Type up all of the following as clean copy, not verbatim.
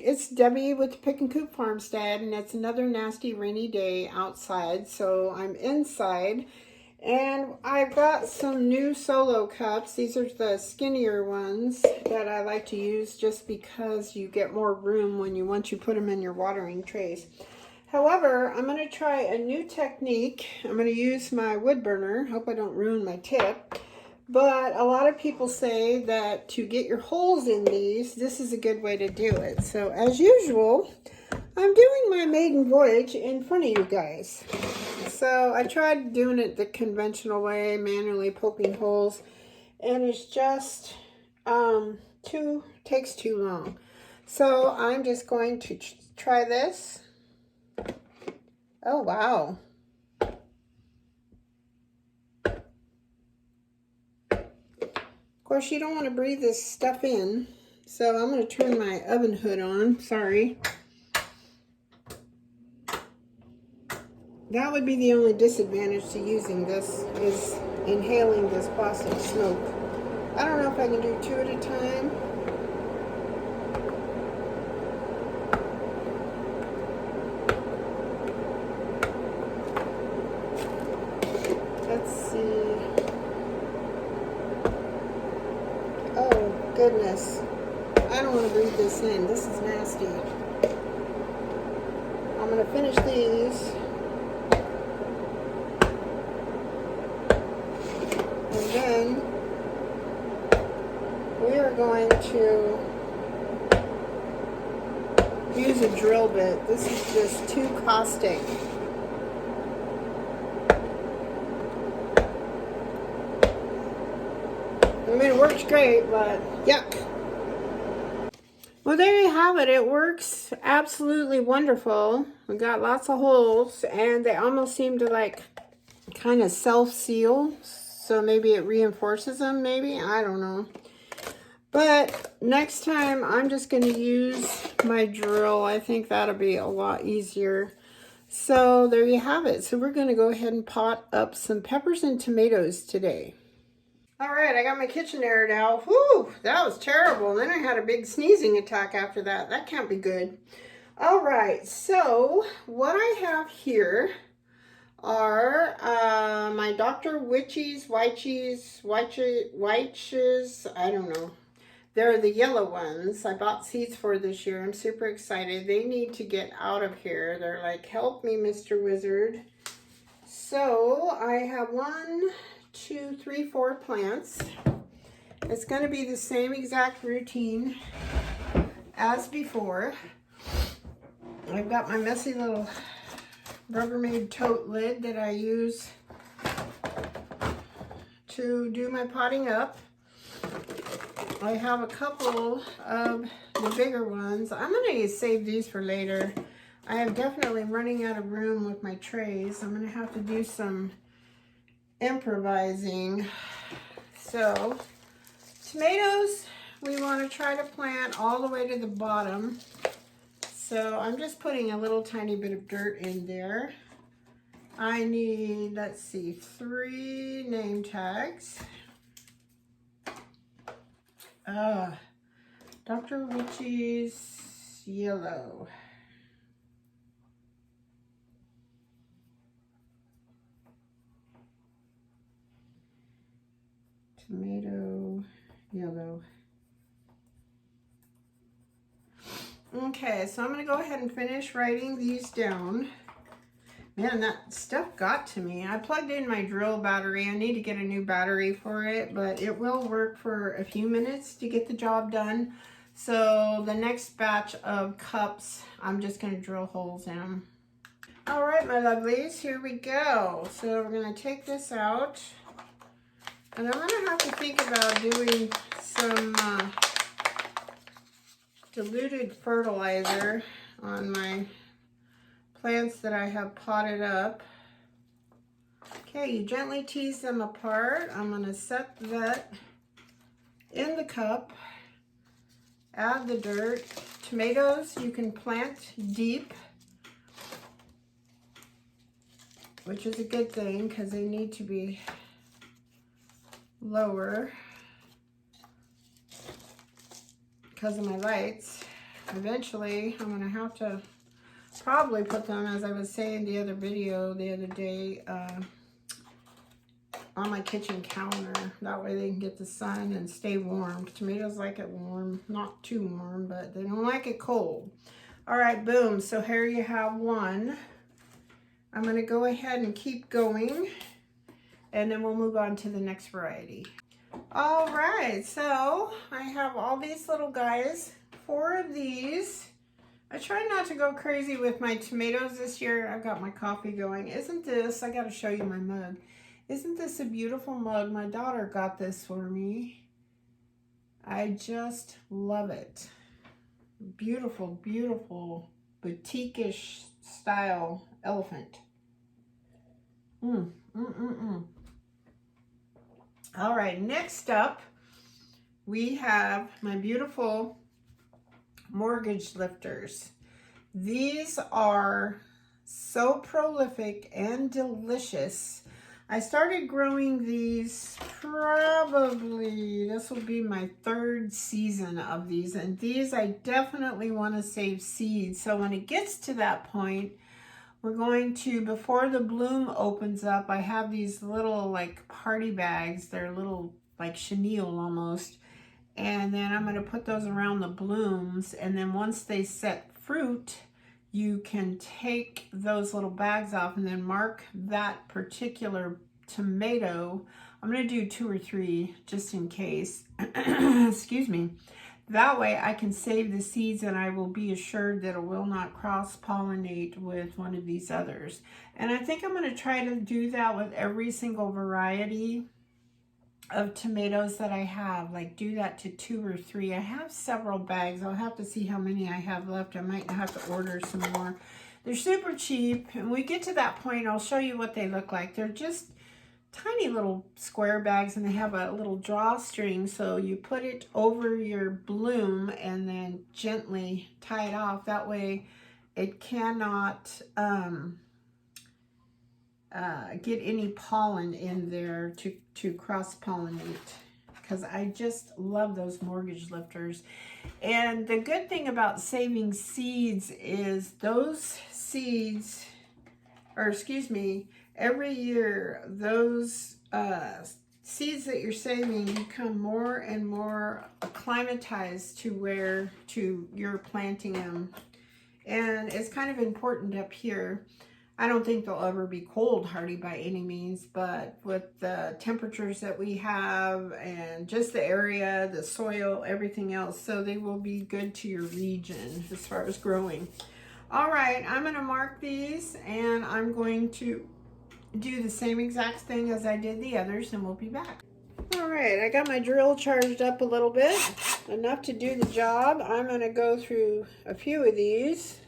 it's Debbie with Pickin Coop Farmstead, and it's another nasty rainy day outside, so I'm inside, and I've got some new solo cups. These are the skinnier ones that I like to use just because you get more room once you put them in your watering trays. However, I'm going to try a new technique. I'm going to use my wood burner. Hope I don't ruin my tip. But a lot of people say that to get your holes in these, this is a good way to do it. So as usual, I'm doing my maiden voyage in front of you guys. So I tried doing it the conventional way, manually poking holes, and it's just takes too long. So I'm just going to try this. Oh, wow. Of course, you don't want to breathe this stuff in, so I'm going to turn my oven hood on. Sorry. That would be the only disadvantage to using this, is inhaling this plastic smoke. I don't know if I can do 2 at a time. Let's see. Oh, goodness. I don't want to breathe this in. This is nasty. I'm going to finish these. And then we are going to use a drill bit. This is just too caustic. I mean, it works great, but yuck. Well, there you have it. It works absolutely wonderful. We got lots of holes, and they almost seem to like kind of self-seal. So maybe it reinforces them, maybe. I don't know. But next time, I'm just going to use my drill. I think that'll be a lot easier. So there you have it. So we're going to go ahead and pot up some peppers and tomatoes today. All right, I got my kitchen aired out. Whew, that was terrible. And then I had a big sneezing attack after that. That can't be good. All right, so what I have here are my Dr. Witch's white cheese, I don't know. They're the yellow ones I bought seeds for this year. I'm super excited. They need to get out of here. They're like, help me, Mr. Wizard. So I have 1, 2, 3, 4 plants. It's going to be the same exact routine as before. I've got my messy little Rubbermaid tote lid that I use to do my potting up. I have a couple of the bigger ones. I'm going to save these for later. I am definitely running out of room with my trays. I'm going to have to do some improvising. So tomatoes, we want to try to plant all the way to the bottom. So I'm just putting a little tiny bit of dirt in there. I need, let's see, 3 name tags. Dr. Witch's yellow. Tomato yellow. Okay, so I'm going to go ahead and finish writing these down. Man, that stuff got to me. I plugged in my drill battery. I need to get a new battery for it, but it will work for a few minutes to get the job done. So the next batch of cups, I'm just going to drill holes in them. All right, my lovelies, here we go. So we're going to take this out. And I'm going to have to think about doing some diluted fertilizer on my plants that I have potted up. Okay, you gently tease them apart. I'm going to set that in the cup. Add the dirt. Tomatoes you can plant deep, which is a good thing because they need to be lower because of my lights. eventually I'm going to have to probably put them, as I was saying the other video the other day, on my kitchen counter. That way they can get the sun and stay warm. Tomatoes like it warm, not too warm, but they don't like it cold. All right, boom. So here you have one. I'm going to go ahead and keep going, and then we'll move on to the next variety. All right, so I have all these little guys. 4 of these. I try not to go crazy with my tomatoes this year. I've got my coffee going. Isn't this, I got to show you my mug. Isn't this a beautiful mug? My daughter got this for me. I just love it. Beautiful, beautiful, boutique-ish style elephant. All right, next up, we have my beautiful mortgage lifters. These are so prolific and delicious. I started growing these probably, this will be my 3rd season of these, and these I definitely want to save seeds. So when it gets to that point, we're going to, before the bloom opens up, I have these little like party bags. They're little like chenille almost. And then I'm going to put those around the blooms. And then once they set fruit, you can take those little bags off and then mark that particular tomato. I'm going to do 2 or 3 just in case. Excuse me. That way I can save the seeds, and I will be assured that it will not cross-pollinate with one of these others. And I think I'm going to try to do that with every single variety of tomatoes that I have. Like do that to 2 or 3. I have several bags. I'll have to see how many I have left. I might have to order some more. They're super cheap, and when we get to that point, I'll show you what they look like. They're just tiny little square bags, and they have a little drawstring, so you put it over your bloom and then gently tie it off. That way it cannot get any pollen in there to cross-pollinate, because I just love those mortgage lifters. And the good thing about saving seeds is those seeds, or excuse me, every year those seeds that you're saving become more and more acclimatized to where you're planting them. And it's kind of important up here. I don't think they'll ever be cold hardy by any means, but with the temperatures that we have and just the area, the soil, everything else, so they will be good to your region as far as growing. All right, I'm going to mark these, and I'm going to do the same exact thing as I did the others, and we'll be back. All right, I got my drill charged up a little bit, enough to do the job. I'm going to go through a few of these.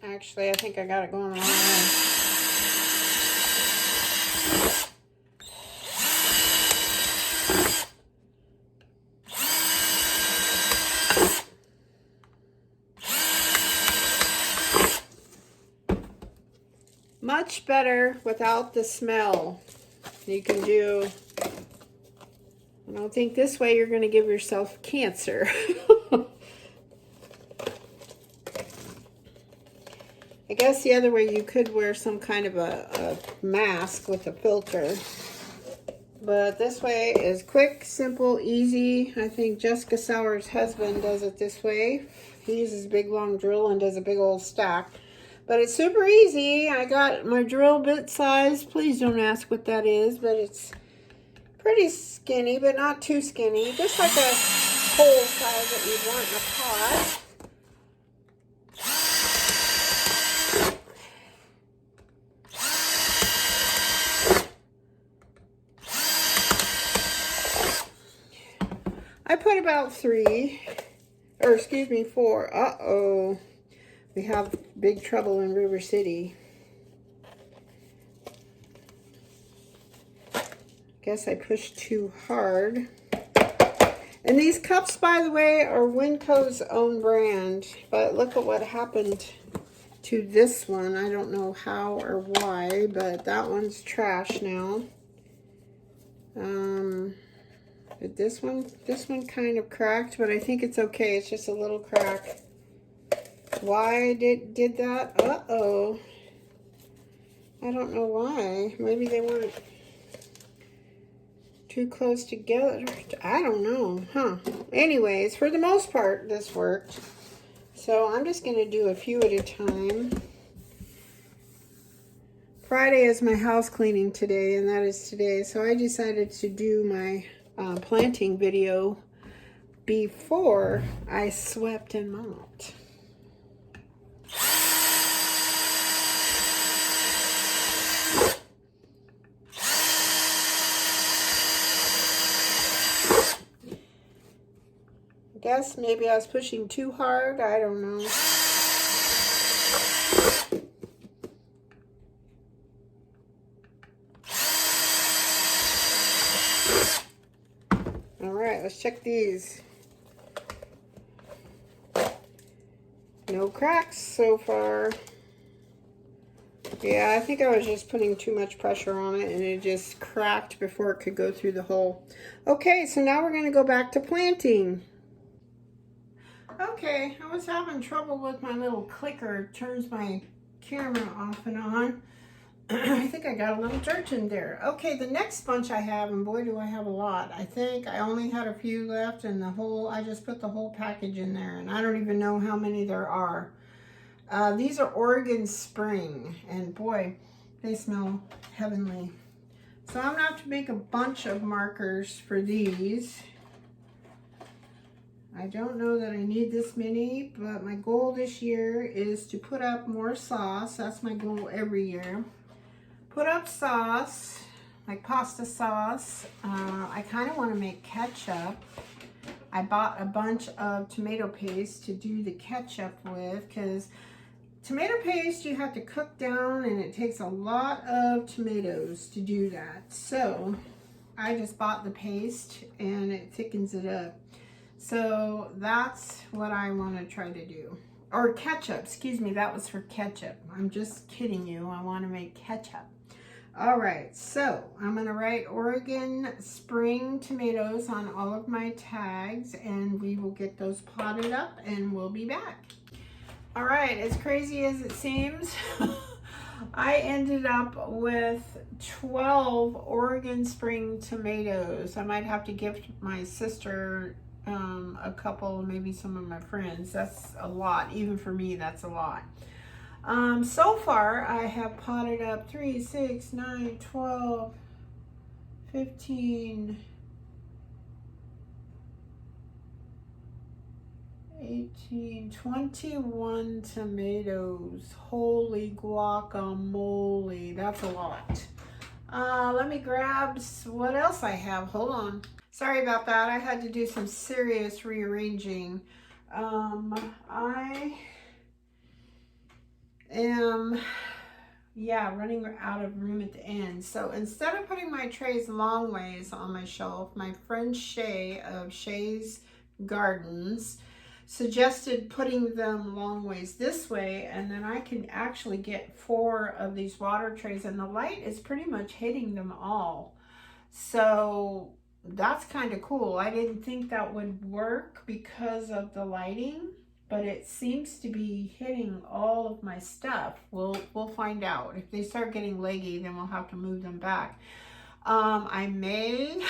Actually, I think I got it going the wrong way. Much better without the smell. You can do, I don't think this way you're going to give yourself cancer. I guess the other way you could wear some kind of a mask with a filter. But this way is quick, simple, easy. I think Jessica Sauer's husband does it this way. He uses a big long drill and does a big old stack. But it's super easy. I got my drill bit size. Please don't ask what that is, but it's pretty skinny, but not too skinny. Just like a hole size that you'd want in a pot. I put about 3, or excuse me, 4. Uh-oh. We have big trouble in River City. Guess I pushed too hard. And these cups, by the way, are Winco's own brand. But look at what happened to this one. I don't know how or why, but that one's trash now. But this one kind of cracked, but I think it's okay. It's just a little crack. Why did that? Uh-oh. I don't know why. Maybe they weren't too close together. I don't know, huh? Anyways, for the most part, this worked. So I'm just going to do a few at a time. Friday is my house cleaning today, and that is today. So I decided to do my planting video before I swept and mopped. I guess maybe I was pushing too hard. I don't know. All right, let's check these. No cracks so far. Yeah, I think I was just putting too much pressure on it and it just cracked before it could go through the hole. Okay, so now we're going to go back to planting. Okay, I was having trouble with my little clicker. It turns my camera off and on. I think I got a little dirt in there. Okay, the next bunch I have, and boy do I have a lot. I think I only had a few left and I just put the whole package in there and I don't even know how many there are. These are Oregon Spring, and boy, they smell heavenly. So I'm gonna have to make a bunch of markers for these. I don't know that I need this many, but my goal this year is to put up more sauce. That's my goal every year. Put up sauce, like pasta sauce. I kind of want to make ketchup. I bought a bunch of tomato paste to do the ketchup with, because tomato paste you have to cook down and it takes a lot of tomatoes to do that. So I just bought the paste and it thickens it up. So that's what I want to try to do. Or ketchup, excuse me, that was for ketchup. I'm just kidding you, I want to make ketchup. All right, so I'm going to write Oregon Spring tomatoes on all of my tags and we will get those potted up and we'll be back. All right, as crazy as it seems, I ended up with 12 Oregon Spring tomatoes. I might have to gift my sister a couple, maybe some of my friends. That's a lot. Even for me, that's a lot. So far, I have potted up 3, 6, 9, 12, 15, 18, 21 tomatoes. Holy guacamole. That's a lot. Let me grab what else I have. Hold on. Sorry about that. I had to do some serious rearranging. I am, running out of room at the end. So instead of putting my trays long ways on my shelf, my friend Shay of Shay's Gardens suggested putting them long ways this way, and then I can actually get 4 of these water trays and the light is pretty much hitting them all. So that's kind of cool. I didn't think that would work because of the lighting, but it seems to be hitting all of my stuff. We'll find out. If they start getting leggy, then we'll have to move them back. I may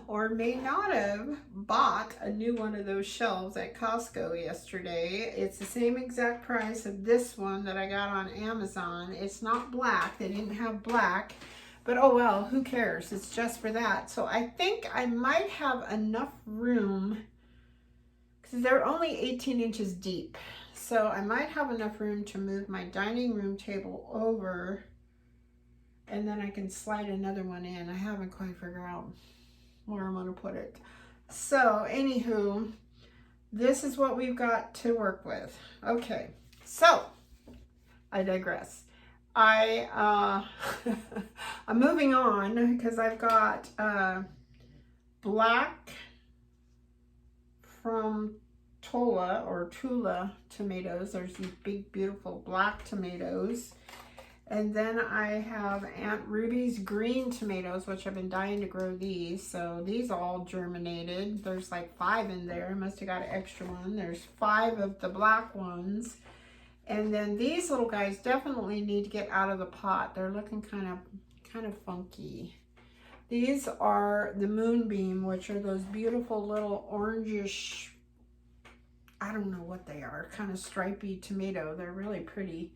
or may not have bought a new one of those shelves at Costco yesterday. It's the same exact price of this one that I got on Amazon. It's not black. They didn't have black. But oh well, who cares? It's just for that. So I think I might have enough room, because they're only 18 inches deep. So I might have enough room to move my dining room table over, and then I can slide another one in. I haven't quite figured out where I'm going to put it. So anywho, this is what we've got to work with. Okay, so I digress. I'm moving on because I've got black from Tula tomatoes. There's these big beautiful black tomatoes, And then I have Aunt Ruby's green tomatoes, which I've been dying to grow these. So these all germinated. There's like 5 in there. I must have got an extra one. There's 5 of the black ones. And then these little guys definitely need to get out of the pot. They're looking kind of funky. These are the Moonbeam, which are those beautiful little orangish, I don't know what they are, kind of stripy tomato. They're really pretty.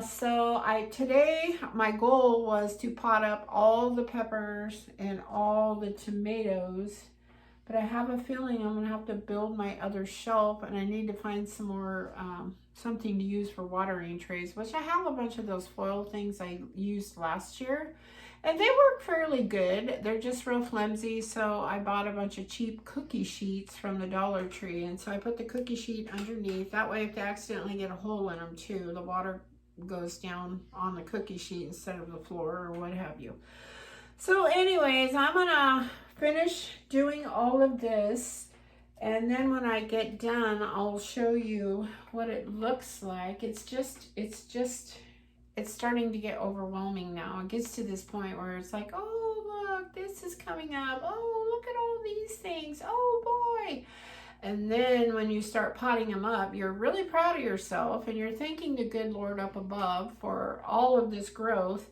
So today my goal was to pot up all the peppers and all the tomatoes, but I have a feeling I'm gonna have to build my other shelf, and I need to find some more something to use for watering trays, which I have a bunch of those foil things I used last year, and they work fairly good. They're just real flimsy, so I bought a bunch of cheap cookie sheets from the Dollar Tree, and so I put the cookie sheet underneath. That way if they accidentally get a hole in them too, the water goes down on the cookie sheet instead of the floor or what have you. So anyways, I'm gonna finish doing all of this, and then when I get done, I'll show you what it looks like. It's starting to get overwhelming now. It gets to this point where it's like, oh look, this is coming up. Oh, look at all these things. Oh boy. And then when you start potting them up, you're really proud of yourself and you're thanking the good Lord up above for all of this growth.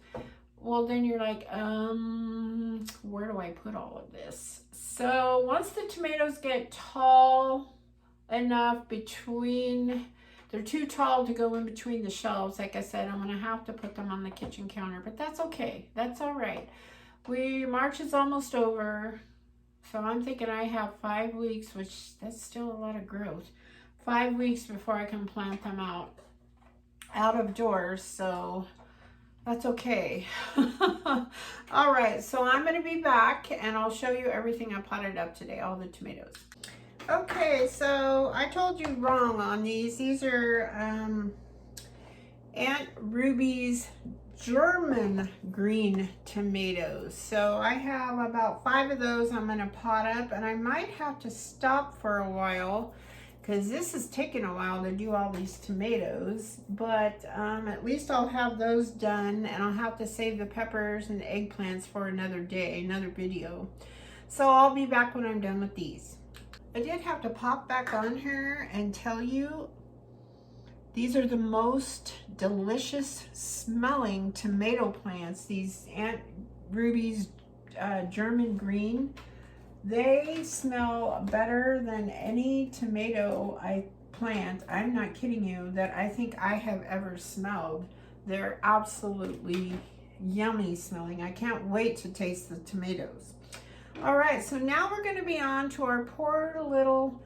Well, then you're like, where do I put all of this? So once the tomatoes get tall enough they're too tall to go in between the shelves. Like I said, I'm gonna have to put them on the kitchen counter, but that's okay. That's all right. March is almost over. So I'm thinking I have 5 weeks, which that's still a lot of growth. 5 weeks before I can plant them out of doors, so that's okay. All right, so I'm gonna be back and I'll show you everything I potted up today, all the tomatoes. Okay, so I told you wrong on these. These are Aunt Ruby's German green tomatoes. So I have about 5 of those I'm going to pot up, and I might have to stop for a while because this is taking a while to do all these tomatoes, but at least I'll have those done, and I'll have to save the peppers and the eggplants for another day, another video. So I'll be back when I'm done with these. I did have to pop back on here and tell you these are the most delicious smelling tomato plants, these Aunt Ruby's German green. They smell better than any tomato I plant, I'm not kidding you, that I think I have ever smelled. They're absolutely yummy smelling. I can't wait to taste the tomatoes. All right, so now we're going to be on to our poor little,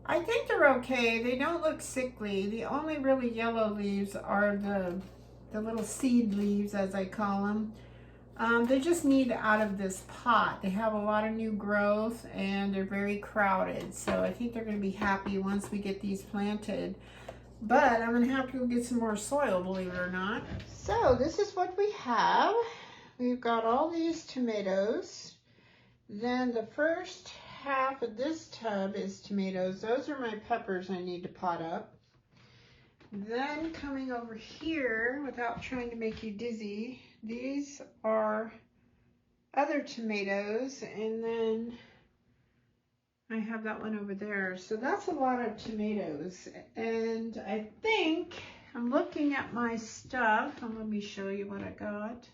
I think they're okay. They don't look sickly. The only really yellow leaves are the little seed leaves, as I call them. They just need out of this pot. They have a lot of new growth and they're very crowded. So I think they're going to be happy once we get these planted. But I'm going to have to go get some more soil, believe it or not. So this is what we have. We've got all these tomatoes. Then the first half of this tub is tomatoes. Those are my peppers I need to pot up. Then coming over here, without trying to make you dizzy, these are other tomatoes, and then I have that one over there. So that's a lot of tomatoes. And I think I'm looking at my stuff, and let me show you what I got.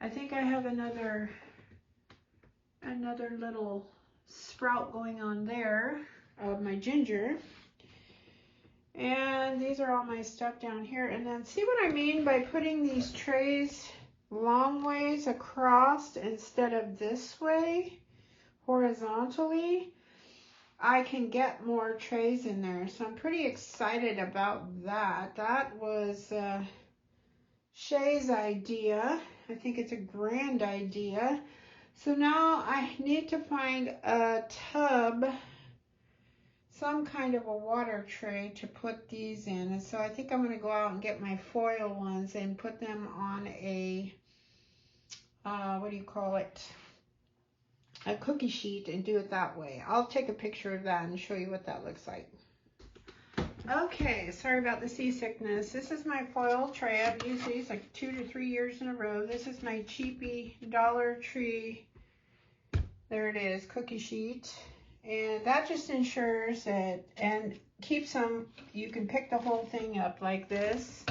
I think I have another little sprout going on there of my ginger. And these are all my stuff down here. And then see what I mean by putting these trays long ways across instead of this way horizontally? I can get more trays in there. So I'm pretty excited about that. That was Shay's idea. I think it's a grand idea. So now I need to find a tub, some kind of a water tray to put these in. And so I think I'm going to go out and get my foil ones and put them on a, what do you call it? A cookie sheet and do it that way. I'll take a picture of that and show you what that looks like. Okay, sorry about the seasickness. This is my foil tray. I've used these like 2 to 3 years in a row. This is my cheapy Dollar Tree, there it is, cookie sheet. And that just ensures that, and keeps them, you can pick the whole thing up like this.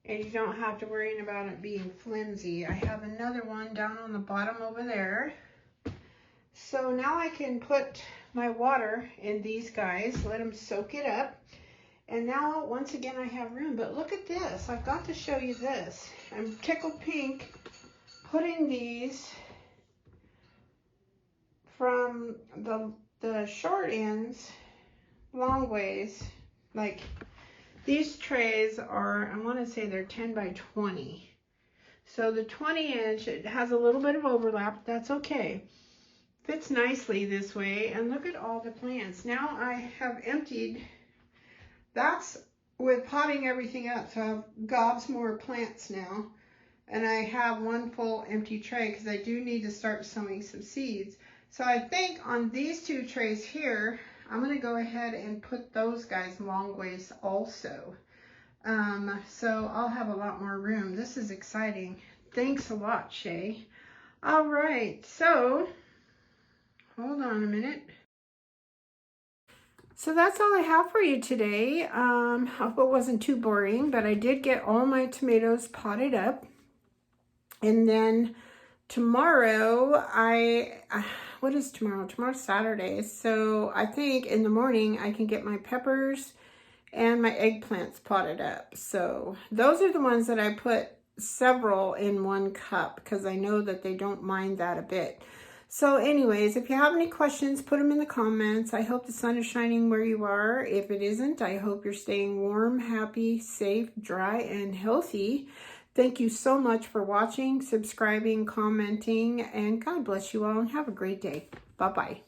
And you don't have to worry about it being flimsy. I have another one down on the bottom over there. So now I can put my water in these guys, let them soak it up. And now, once again, I have room. But look at this. I've got to show you this. I'm tickled pink putting these from the short ends long ways. Like, these trays are, I want to say they're 10 by 20. So the 20 inch, it has a little bit of overlap. That's okay. Fits nicely this way. And look at all the plants. Now I have emptied. That's with potting everything up, so I have gobs more plants now. And I have one full empty tray because I do need to start sowing some seeds. So I think on these 2 trays here, I'm going to go ahead and put those guys long ways also. So I'll have a lot more room. This is exciting. Thanks a lot, Shay. All right, so hold on a minute. So that's all I have for you today. I hope it wasn't too boring, but I did get all my tomatoes potted up. And then tomorrow, what is tomorrow? Tomorrow's Saturday. So I think in the morning I can get my peppers and my eggplants potted up. So those are the ones that I put several in one cup because I know that they don't mind that a bit. So anyways, if you have any questions, put them in the comments. I hope the sun is shining where you are. If it isn't, I hope you're staying warm, happy, safe, dry, and healthy. Thank you so much for watching, subscribing, commenting, and God bless you all and have a great day. Bye-bye.